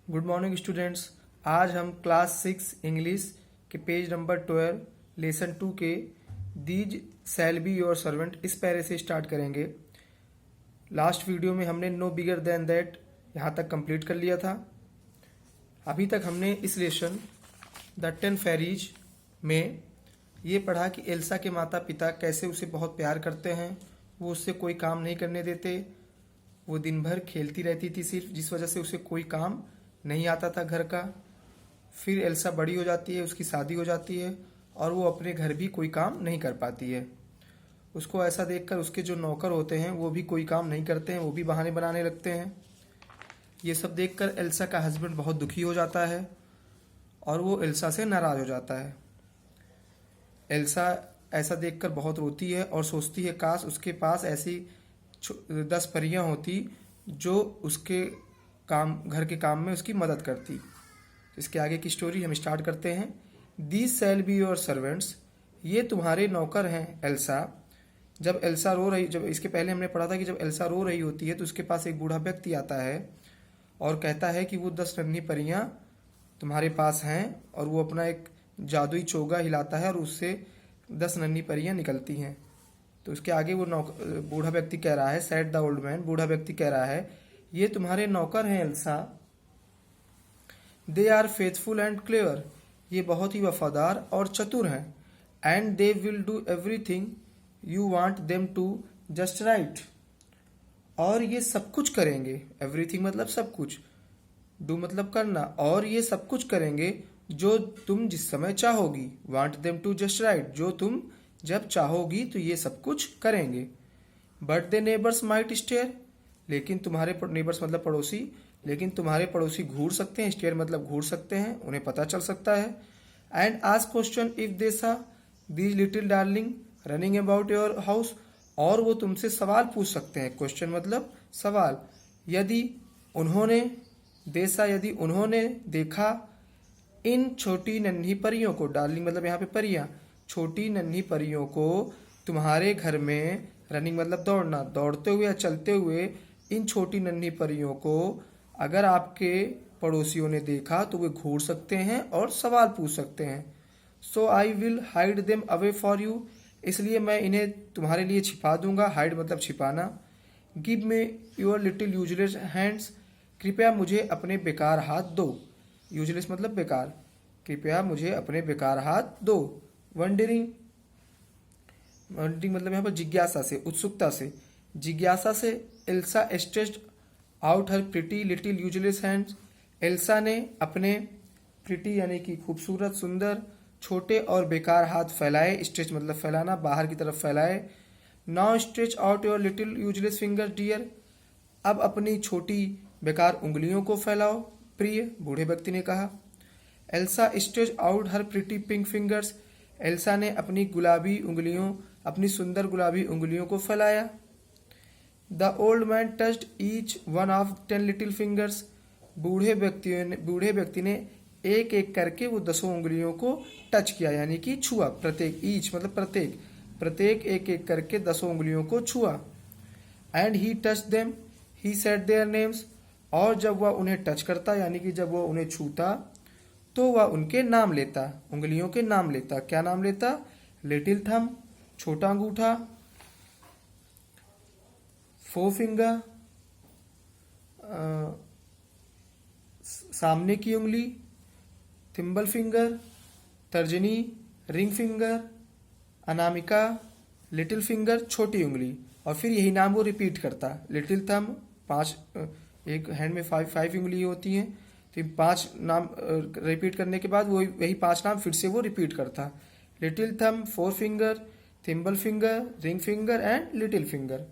Good morning students. आज हम class 6 English के पेज नंबर 12 लेसन 2 के these shall be your servant इस पैरे से स्टार्ट करेंगे। लास्ट वीडियो में हमने नो बिगर देन दैट यहाँ तक कंप्लीट कर लिया था। अभी तक हमने इस लेसन द 10 फेरीज में ये पढ़ा कि एल्सा के माता पिता कैसे उसे बहुत प्यार करते हैं, वो उससे कोई काम नहीं करने देते, वो दिन भर खेलती रहती थी सिर्फ, जिस वजह से उसे कोई काम नहीं आता था घर का। फिर एल्सा बड़ी हो जाती है, उसकी शादी हो जाती है और वो अपने घर भी कोई काम नहीं कर पाती है। उसको ऐसा देखकर उसके जो नौकर होते हैं वो भी कोई काम नहीं करते हैं, वो भी बहाने बनाने लगते हैं। ये सब देखकर एल्सा का हस्बैंड बहुत दुखी हो जाता है और वो एल्सा से नाराज हो जाता है। एल्सा ऐसा देखकर बहुत रोती है और सोचती है काश उसके पास ऐसी 10 परियां होती जो उसके घर के काम में उसकी मदद करती। इसके आगे की स्टोरी हम स्टार्ट करते हैं। These shall be your servants, ये तुम्हारे नौकर हैं एल्सा। जब एल्सा रो रही, जब इसके पहले हमने पढ़ा था कि जब एल्सा रो रही होती है तो उसके पास एक बूढ़ा व्यक्ति आता है और कहता है कि वो 10 नन्ही परियां तुम्हारे पास हैं, और वो अपना एक जादुई चोगा हिलाता है और उससे 10 नन्ही परियां निकलती हैं। तो उसके आगे वो बूढ़ा व्यक्ति कह रहा है, सेड द ओल्ड मैन, बूढ़ा व्यक्ति कह रहा है, ये तुम्हारे नौकर हैं Elsa. They are faithful and clever, ये बहुत ही वफादार और चतुर हैं। And they will do everything you want them to just right, और ये सब कुछ करेंगे। एवरीथिंग मतलब सब कुछ, डू मतलब करना, और ये सब कुछ करेंगे जो तुम जिस समय चाहोगी। Want them to just right, जो तुम जब चाहोगी तो ये सब कुछ करेंगे। But the neighbours might stare, लेकिन तुम्हारे नेबर्स मतलब पड़ोसी, लेकिन तुम्हारे पड़ोसी घूर सकते हैं। स्टेयर मतलब घूर सकते हैं, उन्हें पता चल सकता है। And ask question if they saw these little darling running about your house, और वो तुमसे सवाल पूछ सकते हैं। क्वेश्चन मतलब सवाल। यदि उन्होंने देसा, यदि उन्होंने देखा इन छोटी नन्ही परियों को, डार्लिंग मतलब यहाँ पे परियां, छोटी नन्ही परियों को तुम्हारे घर में, रनिंग मतलब दौड़ना, दौड़ते हुए या चलते हुए इन छोटी नन्ही परियों को अगर आपके पड़ोसियों ने देखा तो वे घूर सकते हैं और सवाल पूछ सकते हैं। So I will hide them away for you, इसलिए मैं इन्हें तुम्हारे लिए छिपा दूंगा। हाइड मतलब छिपाना। Give me your little useless hands, कृपया मुझे अपने बेकार हाथ दो। यूजलेस मतलब बेकार, कृपया मुझे अपने बेकार हाथ दो। वंडरिंग, वंडरिंग मतलब यहाँ पर जिज्ञासा से, उत्सुकता से, जिज्ञासा से Elsa stretched out her pretty little useless hands, Elsa ने अपने प्रिटी यानी कि खूबसूरत, सुंदर, छोटे और बेकार हाथ फैलाए। स्ट्रेच मतलब फैलाना, बाहर की तरफ फैलाए। Now stretch out your little useless finger dear, अब अपनी छोटी बेकार उंगलियों को फैलाओ प्रिय, बूढ़े व्यक्ति ने कहा। Elsa stretch out her pretty pink fingers, Elsa ने अपनी गुलाबी उंगलियों, अपनी सुंदर गुलाबी उंगलियों को फैलाया। The old man touched each one of 10 little fingers, बूढ़े व्यक्ति ने एक एक करके वो 10 उंगलियों को टच किया यानी कि छुआ। प्रत्येक, ईच मतलब प्रत्येक, प्रत्येक एक एक करके 10 उंगलियों को छुआ। And he touch them, he said their names, और जब वह उन्हें टच करता यानी कि जब वह उन्हें छूता तो वह उनके नाम लेता, उंगलियों के नाम लेता। क्या नाम लेता? लिटिल थंब छोटा अंगूठा, फोरफिंगर सामने की उंगली, थिम्बल फिंगर तर्जनी, ring finger Anamika, little finger छोटी उंगली, और फिर यही नाम वो रिपीट करता। लिटिल थंब 5, एक हैंड में 5 उंगली होती हैं, तो 5 नाम रिपीट करने के बाद वो वही 5 नाम फिर से वो रिपीट करता। Little thumb, fore finger, thimble finger, ring finger and little finger.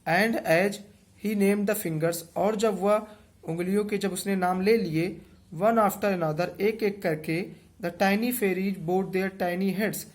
And as he name the fingers, और जब वह उंगलियों के, जब उसने नाम ले लिए, वन आफ्टर अनदर एक एक करके, the tiny fairies bowed their tiny heads,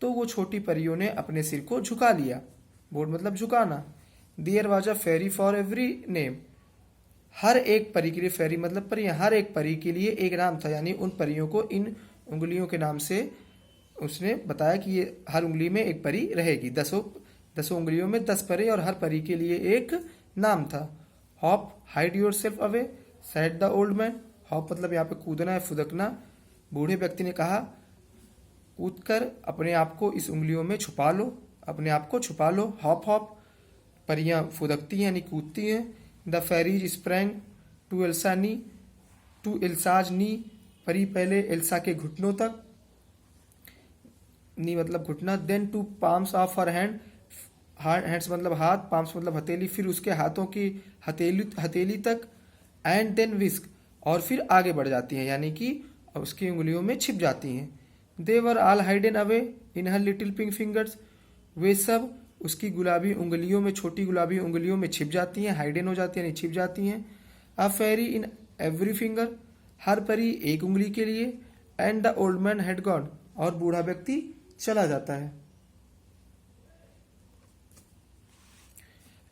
तो वो छोटी परियों ने अपने सिर को झुका लिया। बोर्ड मतलब झुकाना। There was a fairy for every name, हर एक परी के लिए, फेरी मतलब परियां, हर एक परी के लिए एक नाम था, यानी उन परियों को इन उंगलियों के नाम से उसने बताया कि ये हर उंगली में एक परी रहेगी। 10 उंगलियों में 10 परी और हर परी के लिए एक नाम था। Hop hide your self away, said the old man. Hop मतलब यहाँ पे कूदना है, फुदकना। बूढ़े व्यक्ति ने कहा, कूदकर अपने आप को इस उंगलियों में छुपा लो, अपने आप को छुपा लो। हॉप हॉप, परियां फुदकती हैं यानी कूदती हैं। The fairies sprang to Elsa knee, to Elsa's knee. परी पहले एल्सा के घुटनों तक, नी मतलब घुटना। Then to palms of her hand, hands मतलब हाथ, पाम्स मतलब हथेली, फिर उसके हाथों की हथेली तक। एंड देन विस्क, और फिर आगे बढ़ जाती हैं यानी कि उसकी उंगलियों में छिप जाती हैं। They were all hidden away in her little pink fingers, वे सब उसकी गुलाबी उंगलियों में, छोटी गुलाबी उंगलियों में छिप जाती हैं, हाइडन हो जाती हैं यानी छिप जाती हैं। अ फेरी इन एवरी फिंगर, हर परी एक उंगली के लिए। And the old man had gone, और बूढ़ा व्यक्ति चला जाता है।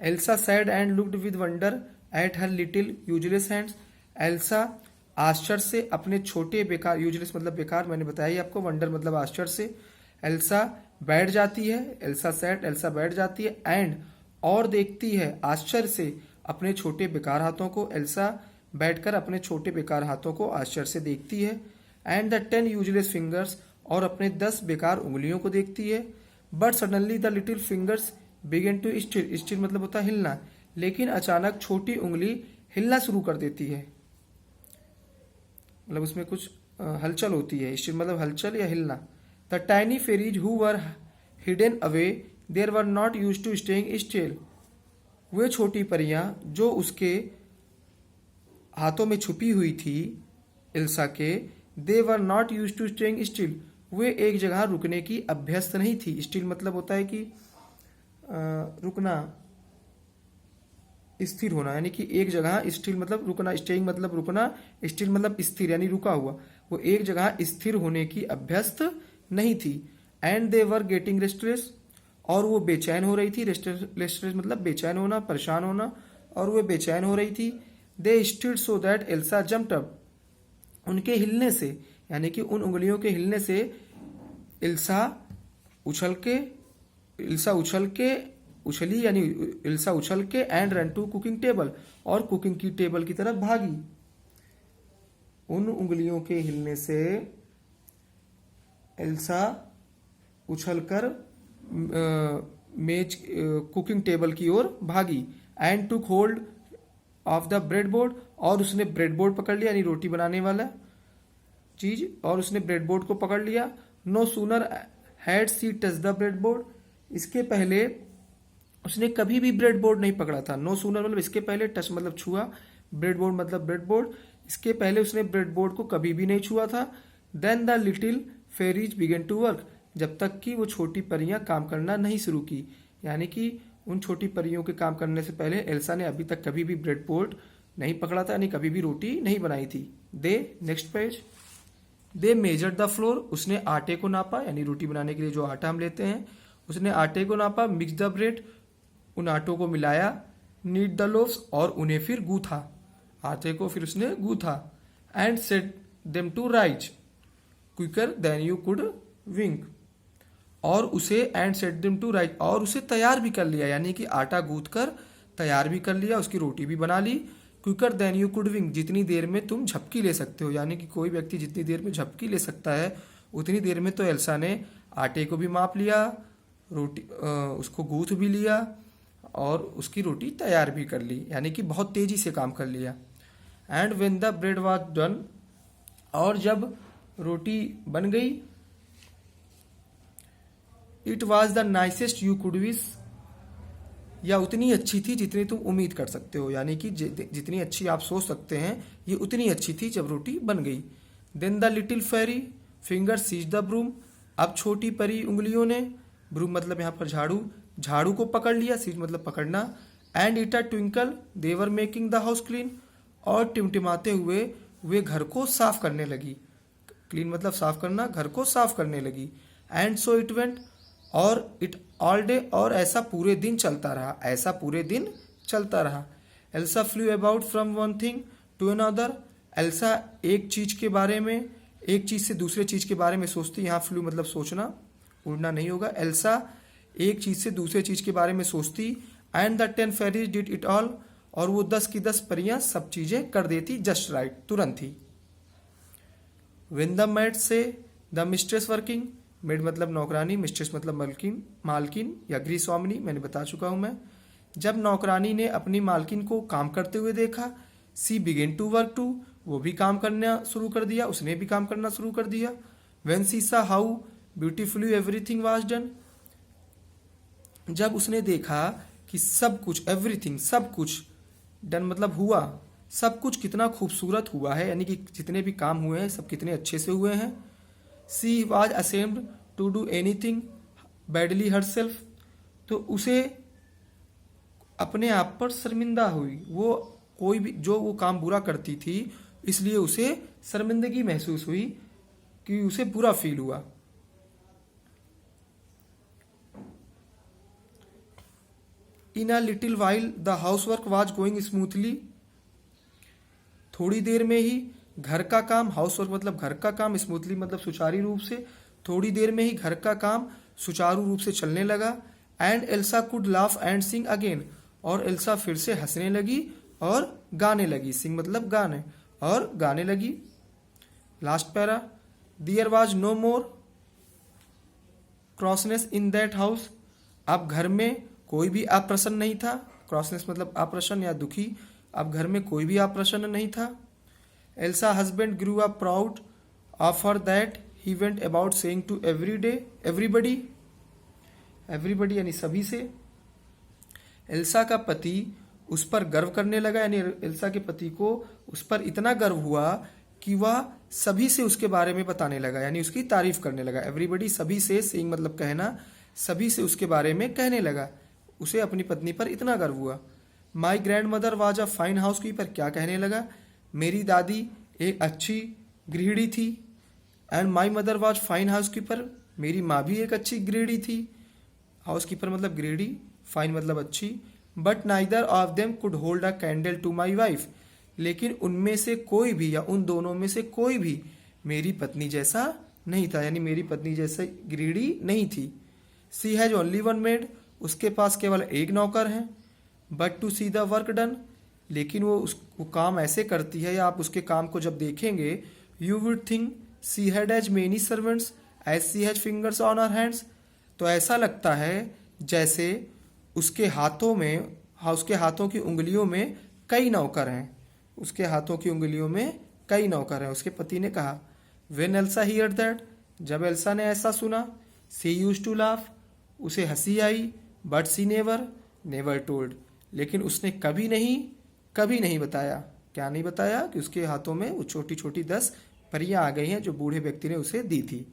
Elsa sad and looked with wonder at her little useless hands. Elsa आश्चर्य से अपने छोटे बेकार, यूजलेस मतलब बेकार, मैंने बताया ही आपको, वंडर मतलब आश्चर्य से। एल्सा बैठ जाती है, एल्सा सैड, एल्सा बैठ जाती है। एंड और देखती है आश्चर्य से अपने छोटे बेकार हाथों को। एल्सा बैठकर अपने छोटे बेकार हाथों को आश्चर्य से देखती है। एंड द 10 यूजलेस फिंगर्स, और अपने 10 बेकार उंगलियों को देखती है। But suddenly the little fingers began to stir, stir मतलब होता है हिलना, लेकिन अचानक छोटी उंगली हिलना शुरू कर देती है, मतलब उसमें कुछ हलचल होती है। स्टिर मतलब हलचल या हिलना। The tiny fairies who were hidden away there were not use to staying still, वे छोटी परियां जो उसके हाथों में छुपी हुई थी एल्सा के, they were not use to staying still, वे एक जगह रुकने की अभ्यस्त नहीं थी। स्टिल मतलब होता है कि रुकना, स्थिर होना, यानी कि एक जगह स्टिल मतलब रुकना, स्टेइंग मतलब रुकना, स्टिल मतलब स्थिर यानी रुका हुआ। वो एक जगह स्थिर होने की अभ्यस्त नहीं थी। And they were getting restless, और वो बेचैन हो रही थी। रेस्टलेस मतलब बेचैन होना, परेशान होना, और वो बेचैन हो रही थी। They stirred so that Elsa jumped up, उनके हिलने से यानी कि उन उंगलियों के हिलने से एल्सा उछली यानी एल्सा उछल के and run to cooking table, और कुकिंग की टेबल की तरफ भागी। उन उंगलियों के हिलने से एल्सा उछलकर मेज कुकिंग टेबल की ओर भागी। And to hold of the bread board, और उसने ब्रेड बोर्ड पकड़ लिया यानी रोटी बनाने वाला चीज, और उसने ब्रेड बोर्ड को पकड़ लिया। No sooner had she touch the bread board, इसके पहले उसने कभी भी ब्रेड बोर्ड नहीं पकड़ा था। नो सूनर मतलब इसके पहले, टच मतलब छुआ, ब्रेड बोर्ड मतलब ब्रेड बोर्ड, इसके पहले उसने ब्रेड बोर्ड को कभी भी नहीं छुआ था। Then the little fairies began to work, जब तक कि वो छोटी परियां काम करना नहीं शुरू की, यानी कि उन छोटी परियों के काम करने से पहले एल्सा ने अभी तक कभी भी ब्रेड बोर्ड नहीं पकड़ा था, यानी कभी भी रोटी नहीं बनाई थी। They, next page, they measured the flour, उसने आटे को नापा, यानी रोटी बनाने के लिए जो आटा हम लेते हैं, उसने आटे को नापा। मिक्स द ब्रेड, उन आटों को मिलाया। नीड द लोव्स, और उन्हें फिर गूथा, आटे को फिर उसने गूथा। And set them to rise quicker than you could wink, और उसे and set them to rise, और उसे तैयार भी कर लिया, यानी कि आटा गूंथ कर तैयार भी कर लिया, उसकी रोटी भी बना ली। क्विकर देन यू कुड विंक, जितनी देर में तुम झपकी ले सकते हो, यानी कि कोई व्यक्ति जितनी देर में झपकी ले सकता है उतनी देर में तो एल्सा ने आटे को भी माप लिया, रोटी उसको गूंथ भी लिया, और उसकी रोटी तैयार भी कर ली, यानी कि बहुत तेजी से काम कर लिया। And when the bread was done, और जब रोटी बन गई, it was the nicest you could wish, या उतनी अच्छी थी जितनी तुम उम्मीद कर सकते हो, यानी कि जितनी अच्छी आप सोच सकते हैं ये उतनी अच्छी थी जब रोटी बन गई। Then the little fairy finger seize the broom, अब छोटी परी उंगलियों ने, ब्रूम मतलब यहाँ पर झाड़ू, झाड़ू को पकड़ लिया, सीज मतलब पकड़ना। And it a twinkle they were making the house clean, और टिमटिमाते हुए वे घर को साफ करने लगी। क्लीन मतलब साफ करना, घर को साफ करने लगी। एंड सो इट वेंट, और इट ऑल डे, और ऐसा पूरे दिन चलता रहा, ऐसा पूरे दिन चलता रहा। Elsa flew about from one thing to another, Elsa एक चीज के बारे में, एक चीज से दूसरे चीज के बारे में सोचती, यहाँ फ्लू मतलब सोचना, उड़ना नहीं होगा। एल्सा एक चीज से दूसरे चीज के बारे में सोचती। And the 10 fairies did it all, और वो 10 की 10 परियां सब चीजें कर देती जस्ट राइट, तुरंत ही। When the maid से द मिस्ट्रेस वर्किंग, मेड मतलब नौकरानी, मिस्ट्रेस मतलब मालकिन, मालकिन या गृहस्वामिनी, मैंने बता चुका हूं मैं। जब नौकरानी ने अपनी मालकिन को काम करते हुए देखा, सी बिगेन टू वर्क टू, वो भी काम करना शुरू कर दिया, उसने भी काम करना शुरू कर दिया। वेन सी सा how beautifully everything was done, जब उसने देखा कि सब कुछ, एवरीथिंग सब कुछ, डन मतलब हुआ, सब कुछ कितना खूबसूरत हुआ है, यानी कि जितने भी काम हुए हैं सब कितने अच्छे से हुए हैं। She was ashamed to do anything badly herself, तो उसे अपने आप पर शर्मिंदा हुई, वो कोई भी जो वो काम बुरा करती थी इसलिए उसे शर्मिंदगी महसूस हुई, कि उसे बुरा फील हुआ। In a little while the house work was going smoothly, थोड़ी देर में ही घर का काम, हाउस वर्क मतलब घर का काम, स्मूथली मतलब सुचारू रूप से, थोड़ी देर में ही घर का काम सुचारू रूप से चलने लगा। And Elsa could laugh and Singh again, और एल्सा फिर से हंसने लगी और गाने लगी, सिंग मतलब गाने, और गाने लगी। Last para, there was no more crossness in that house, अब घर में कोई भी अप्रसन्न नहीं था, क्रॉसनेस मतलब अप्रसन्न या दुखी, अब घर में कोई भी अप्रसन्न नहीं था। Elsa husband grew up proud of her that he went about saying to everybody, everybody यानी सभी से। एल्सा का पति उस पर गर्व करने लगा, यानी एल्सा के पति को उस पर इतना गर्व हुआ कि वह सभी से उसके बारे में बताने लगा, यानी उसकी तारीफ करने लगा। एवरीबडी सभी से, सेइंग मतलब कहना, सभी से उसके बारे में कहने लगा, उसे अपनी पत्नी पर इतना गर्व हुआ। My grand mother was a fine house keeper, क्या कहने लगा, मेरी दादी एक अच्छी गृहिणी थी। And my mother was fine house keeper, मेरी माँ भी एक अच्छी गृहिणी थी। हाउस कीपर मतलब गृहिणी, फाइन मतलब अच्छी। But neither of them could hold a candle to my wife, लेकिन उनमें से कोई भी या उन दोनों में से कोई भी मेरी पत्नी जैसा नहीं था, यानी मेरी पत्नी जैसे गृहिणी नहीं थी। She has only one maid, उसके पास केवल एक नौकर है। But to see the work done, लेकिन वो काम ऐसे करती है, या आप उसके काम को जब देखेंगे, you would think she had as many servants as she has fingers on her hands, तो ऐसा लगता है जैसे उसके हाथों में, उसके हाथों की उंगलियों में कई नौकर हैं, उसके हाथों की उंगलियों में कई नौकर हैं। उसके पति ने कहा। व्हेन एल्सा हियर दैट, जब एल्सा ने ऐसा सुना, सी यूज्ड टू लाफ, उसे हंसी आई। बट सी नेवर टोल्ड, लेकिन उसने कभी नहीं बताया। क्या नहीं बताया? कि उसके हाथों में वो छोटी छोटी 10 परियां आ गई हैं जो बूढ़े व्यक्ति ने उसे दी थी।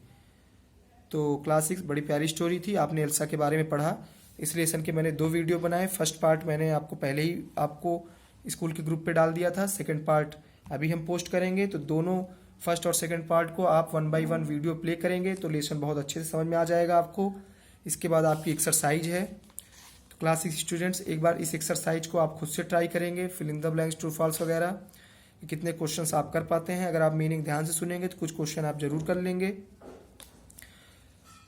तो क्लास 6 बड़ी प्यारी स्टोरी थी, आपने एल्सा के बारे में पढ़ा। इस लेसन के मैंने 2 वीडियो बनाए। फर्स्ट पार्ट मैंने आपको पहले ही आपको स्कूल के ग्रुप पे डाल दिया था, सेकंड पार्ट अभी हम पोस्ट करेंगे। तो दोनों फर्स्ट और सेकंड पार्ट को आप 1 बाय 1 वीडियो प्ले करेंगे तो लेसन बहुत अच्छे से समझ में आ जाएगा आपको। इसके बाद आपकी एक्सरसाइज है, तो क्लास 6 स्टूडेंट्स एक बार इस एक्सरसाइज को आप खुद से ट्राई करेंगे, fill in the blanks, true false वगैरह, कितने क्वेश्चंस आप कर पाते हैं। अगर आप मीनिंग ध्यान से सुनेंगे तो कुछ क्वेश्चन आप जरूर कर लेंगे।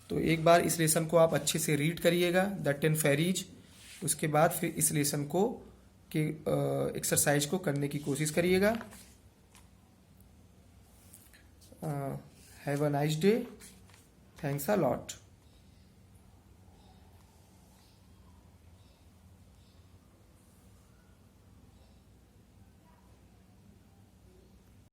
तो एक बार इस लेसन को आप अच्छे से रीड करिएगा, द 10 फेरीज। उसके बाद फिर इस लेसन को के एक्सरसाइज को करने की कोशिश करिएगा। Have a nice day, thanks a lot.